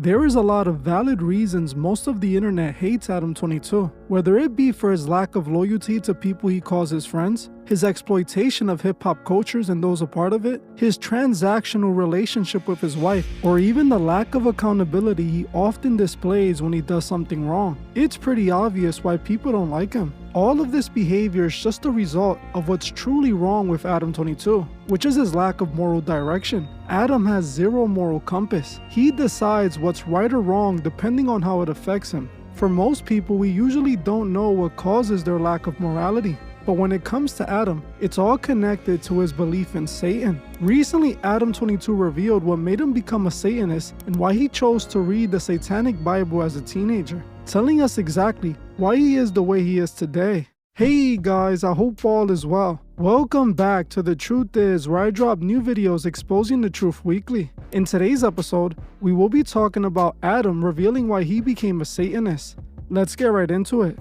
There is a lot of valid reasons most of the internet hates Adam22, whether it be for his lack of loyalty to people he calls his friends, his exploitation of hip-hop cultures and those a part of it, his transactional relationship with his wife, or even the lack of accountability he often displays when he does something wrong. It's pretty obvious why people don't like him. All of this behavior is just a result of what's truly wrong with Adam22, which is his lack of moral direction. Adam has zero moral compass. He decides what's right or wrong depending on how it affects him. For most people, we usually don't know what causes their lack of morality. But when it comes to Adam, it's all connected to his belief in Satan. Recently, Adam22 revealed what made him become a Satanist and why he chose to read the Satanic Bible as a teenager, telling us exactly why he is the way he is today. Hey guys, I hope all is well. Welcome back to The Truth Is, where I drop new videos exposing the truth weekly. In today's episode, we will be talking about Adam revealing why he became a Satanist. Let's get right into it.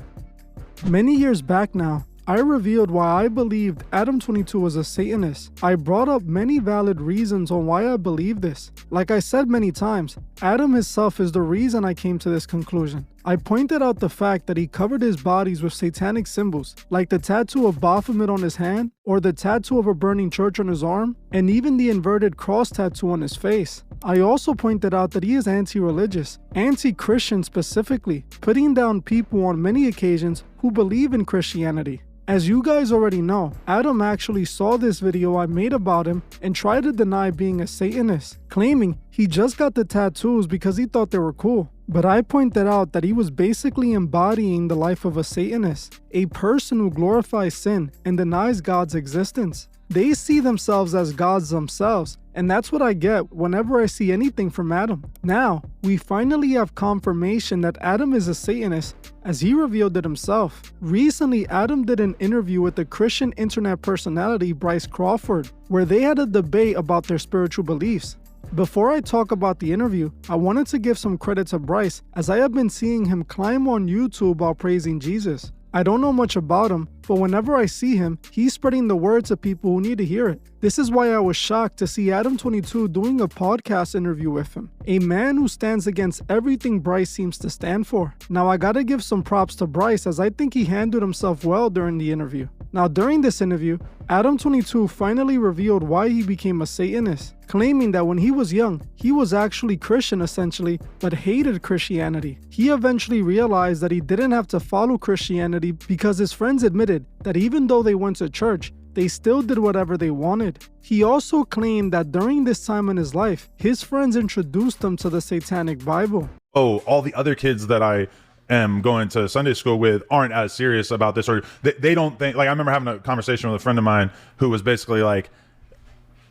Many years back now, I revealed why I believed Adam22 was a Satanist. I brought up many valid reasons on why I believe this. Like I said many times, Adam himself is the reason I came to this conclusion. I pointed out the fact that he covered his bodies with satanic symbols, like the tattoo of Baphomet on his hand, or the tattoo of a burning church on his arm, and even the inverted cross tattoo on his face. I also pointed out that he is anti-religious, anti-Christian specifically, putting down people on many occasions who believe in Christianity. As you guys already know, Adam actually saw this video I made about him and tried to deny being a Satanist, claiming he just got the tattoos because he thought they were cool. But I pointed out that he was basically embodying the life of a Satanist, a person who glorifies sin and denies God's existence. They see themselves as gods themselves, and that's what I get whenever I see anything from Adam. Now, we finally have confirmation that Adam is a Satanist, as he revealed it himself. Recently, Adam did an interview with the Christian internet personality Bryce Crawford, where they had a debate about their spiritual beliefs. Before I talk about the interview, I wanted to give some credit to Bryce, as I have been seeing him climb on YouTube while praising Jesus. I don't know much about him, but whenever I see him, he's spreading the word to people who need to hear it. This is why I was shocked to see Adam22 doing a podcast interview with him, a man who stands against everything Bryce seems to stand for. Now I gotta give some props to Bryce, as I think he handled himself well during the interview. Now during this interview, Adam22 finally revealed why he became a Satanist, claiming that when he was young, he was actually Christian essentially, but hated Christianity. He eventually realized that he didn't have to follow Christianity because his friends admitted that even though they went to church, they still did whatever they wanted. He also claimed that during this time in his life, his friends introduced him to the Satanic Bible. Oh, all the other kids that I am going to Sunday school with aren't as serious about this, or they don't think, like, I remember having a conversation with a friend of mine who was basically like,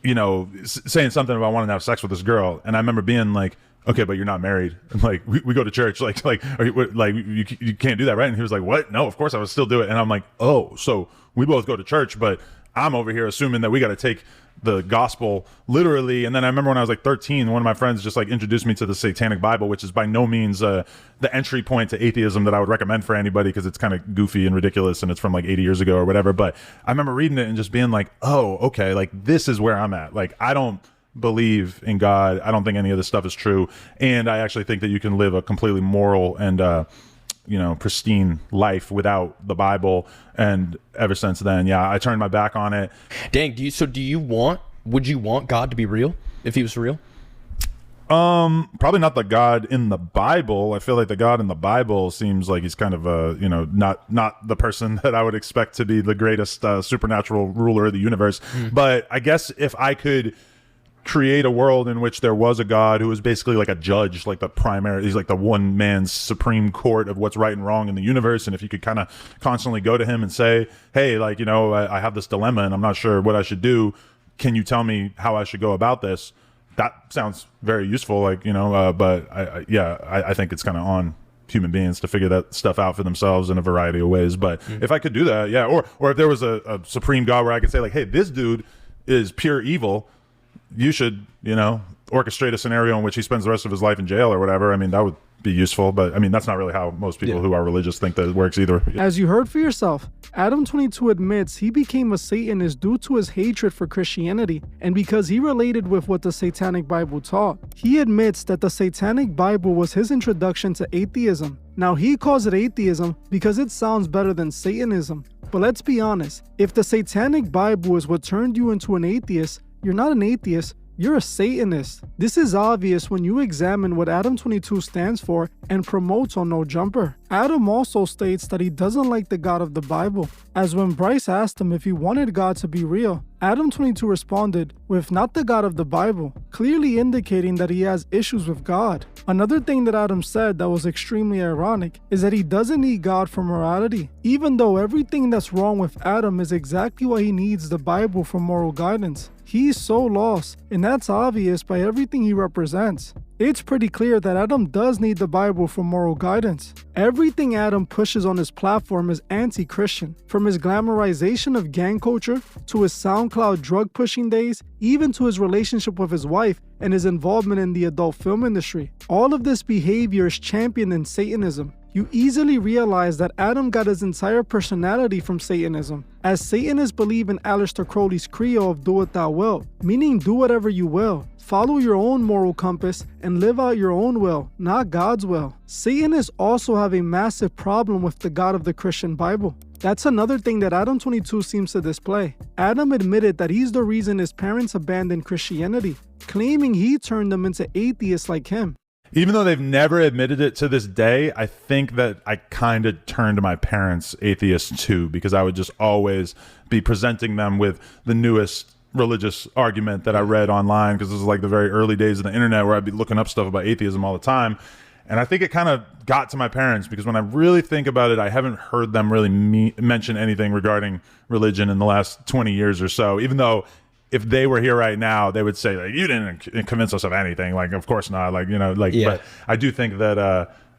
you know, saying something about wanting to have sex with this girl, and I remember being like, okay, but you're not married. And like, we go to church, like you can't do that, right? And he was like, what? No, of course I would still do it. And I'm like, oh, so we both go to church, but I'm over here assuming that we got to take the gospel literally. And then I remember when I was like 13, one of my friends just like introduced me to the Satanic Bible, which is by no means the entry point to atheism that I would recommend for anybody, because it's kind of goofy and ridiculous and it's from like 80 years ago or whatever. But I remember reading it and just being like, oh, okay, like this is where I'm at. Like, I don't believe in God. I don't think any of this stuff is true. And I actually think that you can live a completely moral and pristine life without the Bible. And ever since then, yeah, I turned my back on it. Dang, would you want God to be real if he was real? Probably not the God in the Bible. I feel like the God in the Bible seems like he's kind of not the person that I would expect to be the greatest supernatural ruler of the universe. But I guess if I could create a world in which there was a God who was basically like a judge, like he's like the one man's supreme court of what's right and wrong in the universe. And if you could kind of constantly go to him and say, hey, like, I have this dilemma and I'm not sure what I should do. Can you tell me how I should go about this? That sounds very useful. Like, but I think it's kind of on human beings to figure that stuff out for themselves in a variety of ways. But if I could do that, yeah. Or if there was a supreme God where I could say like, hey, this dude is pure evil, you should, orchestrate a scenario in which he spends the rest of his life in jail or whatever, I mean, that would be useful. But I mean, that's not really how most people who are religious think that it works either. As you heard for yourself, Adam22 admits he became a Satanist due to his hatred for Christianity and because he related with what the Satanic Bible taught. He admits that the Satanic Bible was his introduction to atheism. Now, he calls it atheism because it sounds better than Satanism. But let's be honest, if the Satanic Bible is what turned you into an atheist, you're not an atheist, you're a Satanist. This is obvious when you examine what Adam22 stands for and promotes on No Jumper. Adam also states that he doesn't like the God of the Bible, as when Bryce asked him if he wanted God to be real, Adam22 responded with not the God of the Bible, clearly indicating that he has issues with God. Another thing that Adam said that was extremely ironic is that he doesn't need God for morality, even though everything that's wrong with Adam is exactly why he needs the Bible for moral guidance. He's so lost, and that's obvious by everything he represents. It's pretty clear that Adam does need the Bible for moral guidance. Everything Adam pushes on his platform is anti-Christian, from his glamorization of gang culture, to his SoundCloud drug-pushing days, even to his relationship with his wife and his involvement in the adult film industry. All of this behavior is championed in Satanism. You easily realize that Adam got his entire personality from Satanism, as Satanists believe in Aleister Crowley's credo of do what thou wilt, meaning do whatever you will. Follow your own moral compass and live out your own will, not God's will. Satanists also have a massive problem with the God of the Christian Bible. That's another thing that Adam22 seems to display. Adam admitted that he's the reason his parents abandoned Christianity, claiming he turned them into atheists like him. Even though they've never admitted it to this day, I think that I kind of turned my parents atheists too, because I would just always be presenting them with the newest religious argument that I read online, because this is like the very early days of the internet where I'd be looking up stuff about atheism all the time. And I think it kind of got to my parents, because when I really think about it, I haven't heard them really mention anything regarding religion in the last 20 years or so, even though if they were here right now, they would say, like, you didn't convince us of anything. Like, of course not. Like, you know, like, yeah. But I do think that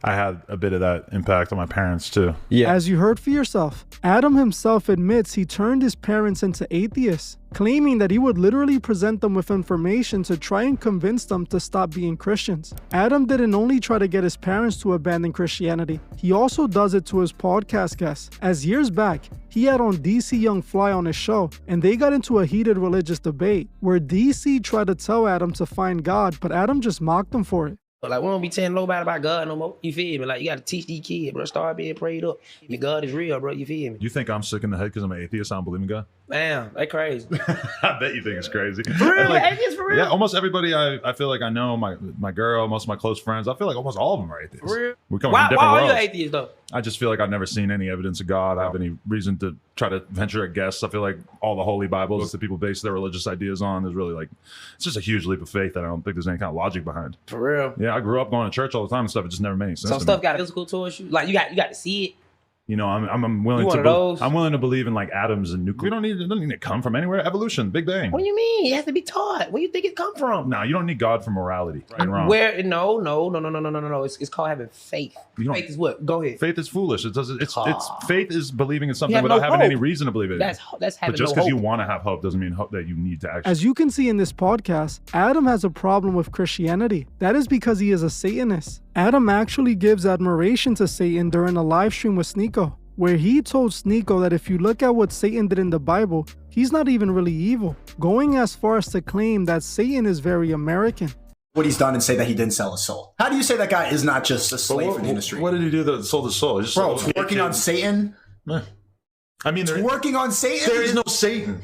I had a bit of that impact on my parents too. Yeah. As you heard for yourself, Adam himself admits he turned his parents into atheists, claiming that he would literally present them with information to try and convince them to stop being Christians. Adam didn't only try to get his parents to abandon Christianity, he also does it to his podcast guests, as years back, he had on DC Young Fly on his show, and they got into a heated religious debate, where DC tried to tell Adam to find God, but Adam just mocked him for it. Like, we don't be telling nobody about God no more. You feel me? Like, you got to teach these kids, bro. Start being prayed up. Your God is real, bro. You feel me? You think I'm sick in the head because I'm an atheist? I don't believe in God? Damn, they crazy. I bet you think it's crazy. For real? Like, atheists for real? Yeah, almost everybody I feel like I know, my girl, most of my close friends, I feel like almost all of them are atheists. For real? We come from different worlds. Why are you atheist, though? I just feel like I've never seen any evidence of God. I have any reason to try to venture a guess. I feel like all the holy Bibles that people base their religious ideas on is really like, it's just a huge leap of faith that I don't think there's any kind of logic behind. For real? Yeah, I grew up going to church all the time and stuff. It just never made any sense. Some stuff got physical towards you. Like, you got to see it. You know, I'm willing to. I'm willing to believe in like atoms and nuclear. It doesn't need to come from anywhere. Evolution, Big Bang. What do you mean? It has to be taught. Where do you think it come from? No, you don't need God for morality. Right and wrong. Where? No. It's called having faith. Faith is what? Go ahead. Faith is foolish. It doesn't. It's faith is believing in something without having any reason to believe it. That's having. But just because you want to have hope doesn't mean hope that you need to actually. As you can see in this podcast, Adam has a problem with Christianity. That is because he is a Satanist. Adam actually gives admiration to Satan during a live stream with Sneeko, where he told Sneeko that if you look at what Satan did in the Bible, he's not even really evil, going as far as to claim that Satan is very American. What he's done and say that he didn't sell his soul. How do you say that guy is not just a slave in the industry? What did he do that sold his soul? Bro, working on Satan? I mean, working on Satan? There is no Satan.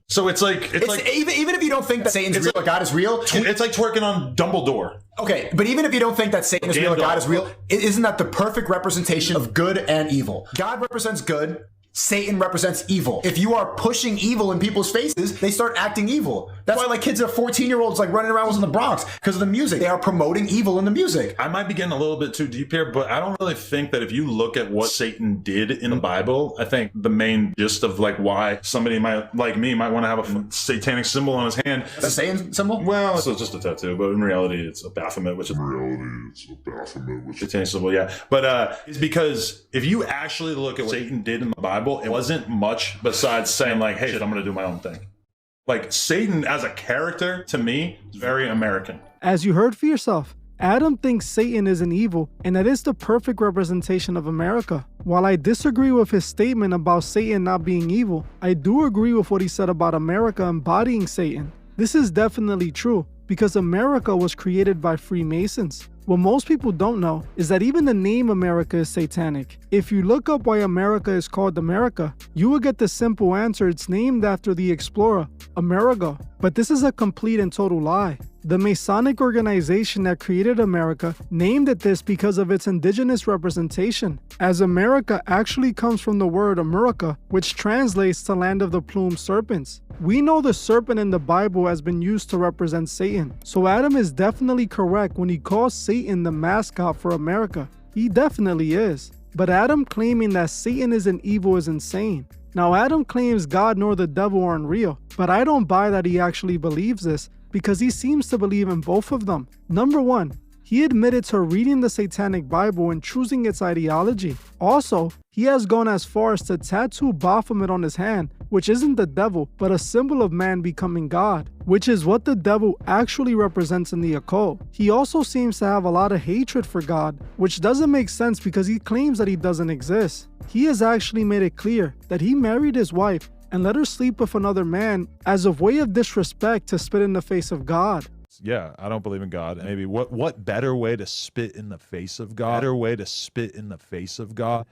So it's like even if you don't think that Satan's real or God is real, it's like twerking on Dumbledore. Okay, but even if you don't think that Satan is real or God is real, isn't that the perfect representation of good and evil? God represents good. Satan represents evil. If you are pushing evil in people's faces, they start acting evil. That's why like kids are 14-year-olds like running around in the Bronx because of the music. They are promoting evil in the music. I might be getting a little bit too deep here, but I don't really think that if you look at what Satan did in the Bible, I think the main gist of like why somebody might want to have a satanic symbol on his hand. That's a Satan symbol? Well, it's just a tattoo, but in reality, it's a Baphomet, which is satanic symbol. Yeah, but it's because if you actually look at what Satan did in the Bible, it wasn't much besides saying like, hey, shit, I'm going to do my own thing. Like Satan as a character, to me, is very American. As you heard for yourself, Adam thinks Satan is an evil, and that is the perfect representation of America. While I disagree with his statement about Satan not being evil, I do agree with what he said about America embodying Satan. This is definitely true, because America was created by Freemasons. What most people don't know is that even the name America is satanic. If you look up why America is called America, you will get the simple answer: it's named after the explorer, Amerigo. But this is a complete and total lie. The Masonic organization that created America named it this because of its indigenous representation, as America actually comes from the word America, which translates to land of the plumed serpents. We know the serpent in the Bible has been used to represent Satan, so Adam is definitely correct when he calls Satan the mascot for America. He definitely is. But Adam claiming that Satan isn't evil is insane. Now Adam claims God nor the devil aren't real, but I don't buy that he actually believes this, because he seems to believe in both of them. Number one, he admitted to reading the Satanic Bible and choosing its ideology. Also, he has gone as far as to tattoo Baphomet on his hand, which isn't the devil, but a symbol of man becoming God, which is what the devil actually represents in the occult. He also seems to have a lot of hatred for God, which doesn't make sense because he claims that he doesn't exist. He has actually made it clear that he married his wife and let her sleep with another man as a way of disrespect to spit in the face of God. Yeah, I don't believe in God. Maybe what better way to spit in the face of God? Better way to spit in the face of God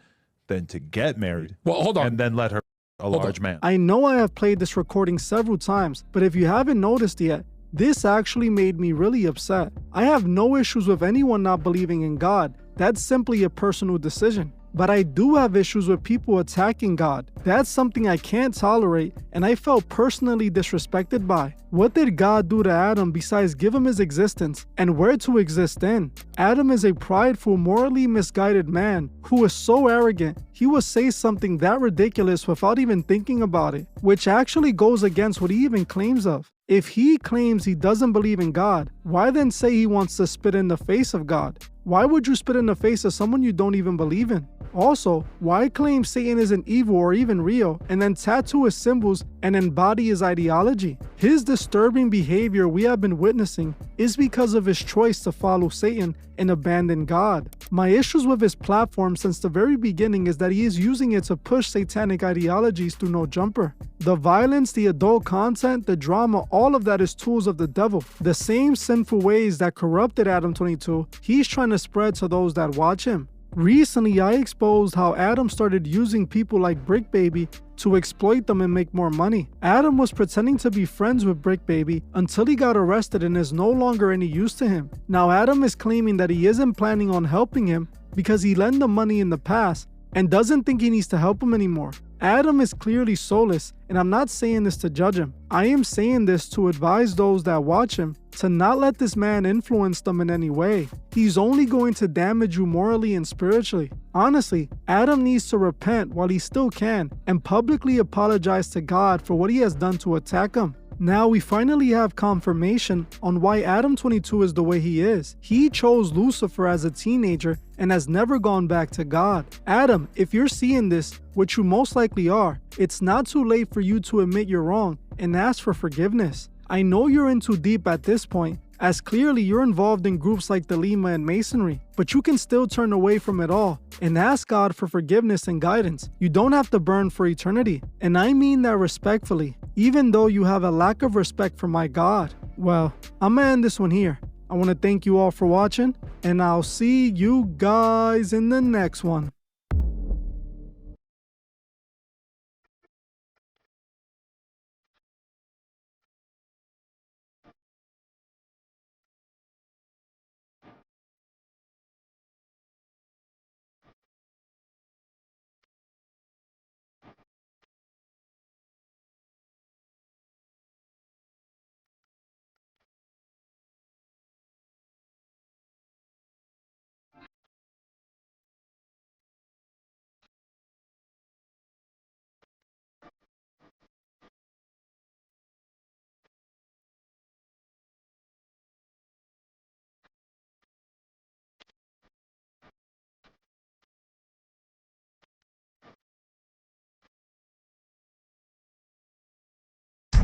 than to get married. Well, hold on. And then let her a large man. I know I have played this recording several times, but if you haven't noticed yet, this actually made me really upset. I have no issues with anyone not believing in God. That's simply a personal decision. But I do have issues with people attacking God. That's something I can't tolerate, and I felt personally disrespected by. What did God do to Adam besides give him his existence and where to exist in? Adam is a prideful, morally misguided man who is so arrogant, he will say something that ridiculous without even thinking about it, which actually goes against what he even claims of. If he claims he doesn't believe in God, why then say he wants to spit in the face of God? Why would you spit in the face of someone you don't even believe in? Also, why claim Satan isn't evil or even real and then tattoo his symbols and embody his ideology? His disturbing behavior we have been witnessing is because of his choice to follow Satan and abandon God. My issues with his platform since the very beginning is that he is using it to push satanic ideologies through no jumper. The violence, the adult content, the drama, all of that is tools of the devil. The same sinful ways that corrupted Adam22, he's trying to spread to those that watch him. Recently, I exposed how Adam started using people like Brick Baby to exploit them and make more money. Adam was pretending to be friends with Brick Baby until he got arrested and is no longer any use to him. Now Adam is claiming that he isn't planning on helping him because he lent him money in the past and doesn't think he needs to help him anymore. Adam is clearly soulless, and I'm not saying this to judge him. I am saying this to advise those that watch him to not let this man influence them in any way. He's only going to damage you morally and spiritually. Honestly, Adam needs to repent while he still can and publicly apologize to God for what he has done to attack him. Now we finally have confirmation on why Adam22 is the way he is. He chose Lucifer as a teenager and has never gone back to God. Adam, if you're seeing this, which you most likely are, it's not too late for you to admit you're wrong and ask for forgiveness. I know you're in too deep at this point, as clearly you're involved in groups like the Lima and Masonry, but you can still turn away from it all and ask God for forgiveness and guidance. You don't have to burn for eternity, and I mean that respectfully, even though you have a lack of respect for my God. Well, I'm gonna end this one here. I want to thank you all for watching, and I'll see you guys in the next one.